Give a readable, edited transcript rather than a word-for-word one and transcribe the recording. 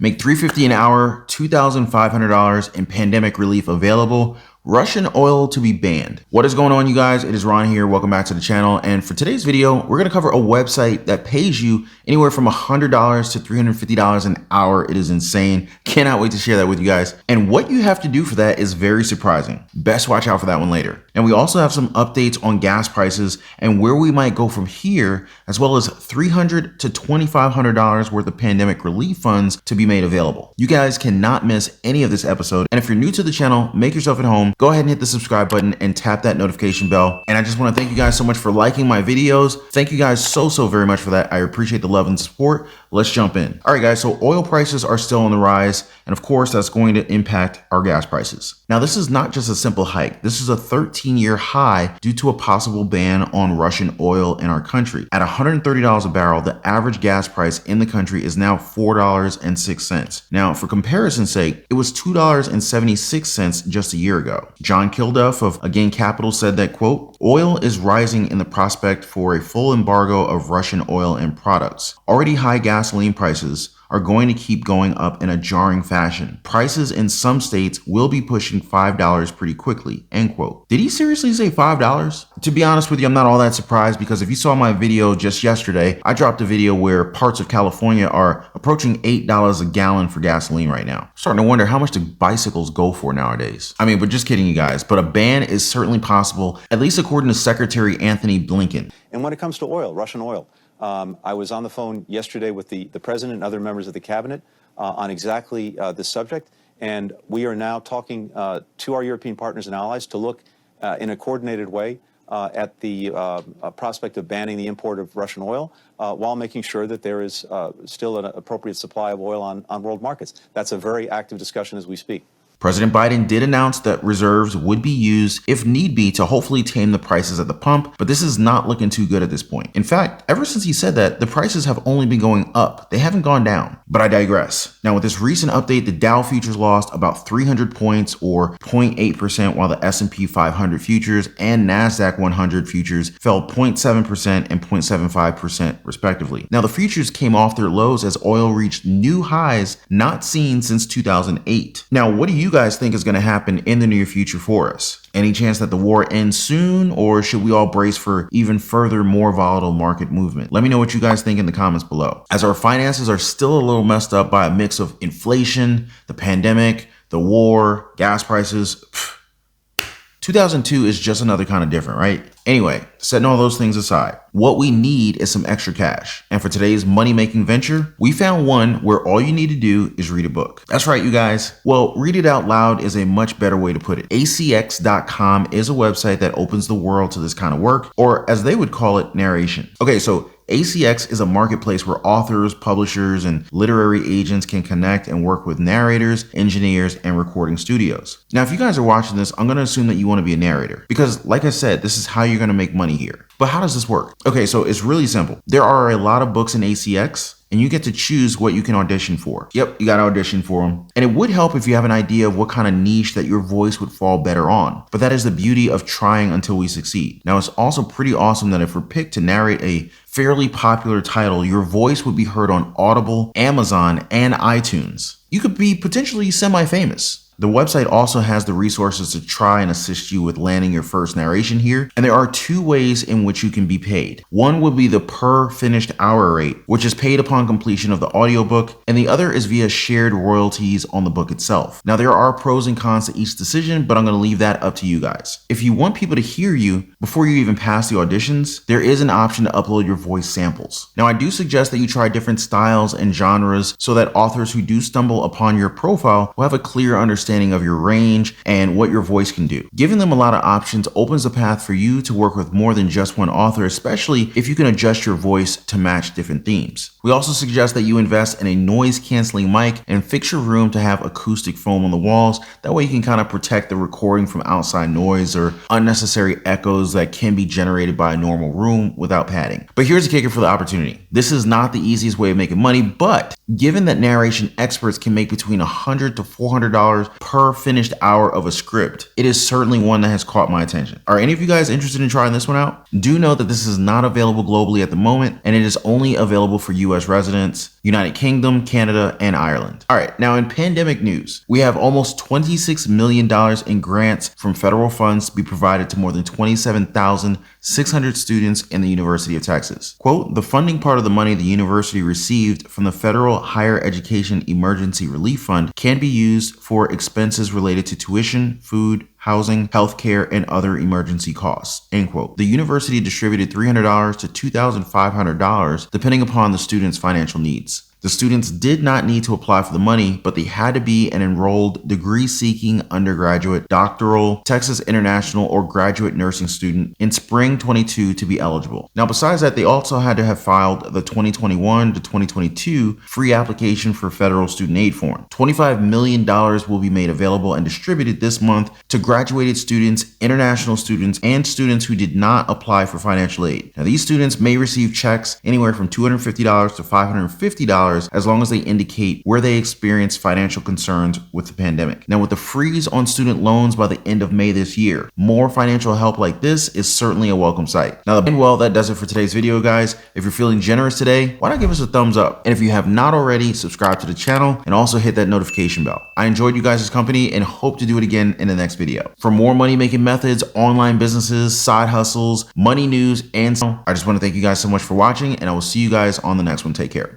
Make $350 an hour, $2,500 in pandemic relief available. Russian oil to be banned. What is going on, you guys? It is Ron here. Welcome back to the channel. And for today's video, we're going to cover a website that pays you anywhere from $100 to $350 an hour. It is insane. Cannot wait to share that with you guys. And what you have to do for that is very surprising. Best watch out for that one later. And we also have some updates on gas prices and where we might go from here, as well as $300 to $2,500 worth of pandemic relief funds to be made available. You guys cannot miss any of this episode. And if you're new to the channel, make yourself at home. Go ahead and hit the subscribe button and tap that notification bell. And I just want to thank you guys so much for liking my videos. Thank you guys so very much for that. I appreciate the love and support. Let's jump in. All right, guys. So oil prices are still on the rise. And of course, that's going to impact our gas prices. Now, this is not just a simple hike. This is a 13-year high due to a possible ban on Russian oil in our country. At $130 a barrel, the average gas price in the country is now $4.06. Now, for comparison's sake, it was $2.76 just a year ago. John Kilduff of Again Capital said that, quote, "Oil is rising in the prospect for a full embargo of Russian oil and products. Already high gasoline prices are going to keep going up in a jarring fashion. Prices in some states will be pushing $5 pretty quickly," end quote. Did he seriously say $5? To be honest with you, I'm not all that surprised, because if you saw my video just yesterday, I dropped a video where parts of California are approaching $8 a gallon for gasoline right now. Starting to wonder how much do bicycles go for nowadays. I mean, but just kidding, you guys. But a ban is certainly possible, at least according to Secretary Anthony Blinken. And when it comes to oil, Russian oil, I was on the phone yesterday with the president and other members of the cabinet on exactly this subject. And we are now talking to our European partners and allies to look in a coordinated way at the prospect of banning the import of Russian oil while making sure that there is still an appropriate supply of oil on world markets. That's a very active discussion as we speak. President Biden did announce that reserves would be used if need be to hopefully tame the prices at the pump, but this is not looking too good at this point. In fact, ever since he said that, the prices have only been going up. They haven't gone down. But I digress. Now, with this recent update, the Dow futures lost about 300 points or 0.8%, while the S&P 500 futures and NASDAQ 100 futures fell 0.7% and 0.75% respectively. Now, the futures came off their lows as oil reached new highs not seen since 2008. Now, what do you guys think is going to happen in the near future for us? Any chance that the war ends soon, or should we all brace for even further, more volatile market movement? Let me know what you guys think in the comments below. As our finances are still a little messed up by a mix of inflation, the pandemic, the war, gas prices. 2002 is just another kind of different, right? Anyway, setting all those things aside, what we need is some extra cash. And for today's money-making venture, we found one where all you need to do is read a book. That's right, you guys. Well, read it out loud is a much better way to put it. ACX.com is a website that opens the world to this kind of work, or as they would call it, narration. Okay, so ACX is a marketplace where authors, publishers, and literary agents can connect and work with narrators, engineers, and recording studios. Now, if you guys are watching this, I'm going to assume that you want to be a narrator, because like I said, this is how you're going to make money here. But how does this work? Okay, so it's really simple. There are a lot of books in ACX, and you get to choose what you can audition for. Yep, you got to audition for them. And it would help if you have an idea of what kind of niche that your voice would fall better on. But that is the beauty of trying until we succeed. Now, it's also pretty awesome that if we're picked to narrate a fairly popular title, your voice would be heard on Audible, Amazon, and iTunes. You could be potentially semi-famous. The website also has the resources to try and assist you with landing your first narration here, and there are two ways in which you can be paid. One would be the per finished hour rate, which is paid upon completion of the audiobook, and the other is via shared royalties on the book itself. Now, there are pros and cons to each decision, but I'm going to leave that up to you guys. If you want people to hear you before you even pass the auditions, there is an option to upload your voice samples. Now, I do suggest that you try different styles and genres so that authors who do stumble upon your profile will have a clear understanding of your range and what your voice can do. Giving them a lot of options opens the path for you to work with more than just one author, especially if you can adjust your voice to match different themes. We also suggest that you invest in a noise canceling mic and fix your room to have acoustic foam on the walls. That way you can kind of protect the recording from outside noise or unnecessary echoes that can be generated by a normal room without padding. But here's the kicker for the opportunity. This is not the easiest way of making money, but Given that narration experts can make between $100 to $400 per finished hour of a script, it is certainly one that has caught my attention. Are any of you guys interested in trying this one out? Do know that this is not available globally at the moment, and it is only available for US residents, United Kingdom, Canada, and Ireland. All right, now in pandemic news, we have almost $26 million in grants from federal funds to be provided to more than 27,600 students in the University of Texas. Quote, the funding part of the money the university received from the Federal Higher Education Emergency Relief Fund can be used for expenses related to tuition, food, housing, healthcare, and other emergency costs, end quote. The university distributed $300 to $2,500 depending upon the student's financial needs. The students did not need to apply for the money, but they had to be an enrolled degree-seeking undergraduate, doctoral, Texas International, or graduate nursing student in spring 22 to be eligible. Now, besides that, they also had to have filed the 2021 to 2022 free application for federal student aid form. $25 million will be made available and distributed this month to graduated students, international students, and students who did not apply for financial aid. Now, these students may receive checks anywhere from $250 to $550 as long as they indicate where they experienced financial concerns with the pandemic. Now, with the freeze on student loans by the end of May this year, more financial help like this is certainly a welcome sight. Now, well, that does it for today's video, guys. If you're feeling generous today, why not give us a thumbs up? And if you have not already, subscribe to the channel and also hit that notification bell. I enjoyed you guys' company and hope to do it again in the next video. For more money-making methods, online businesses, side hustles, money news, and so, I just want to thank you guys so much for watching, and I will see you guys on the next one. Take care.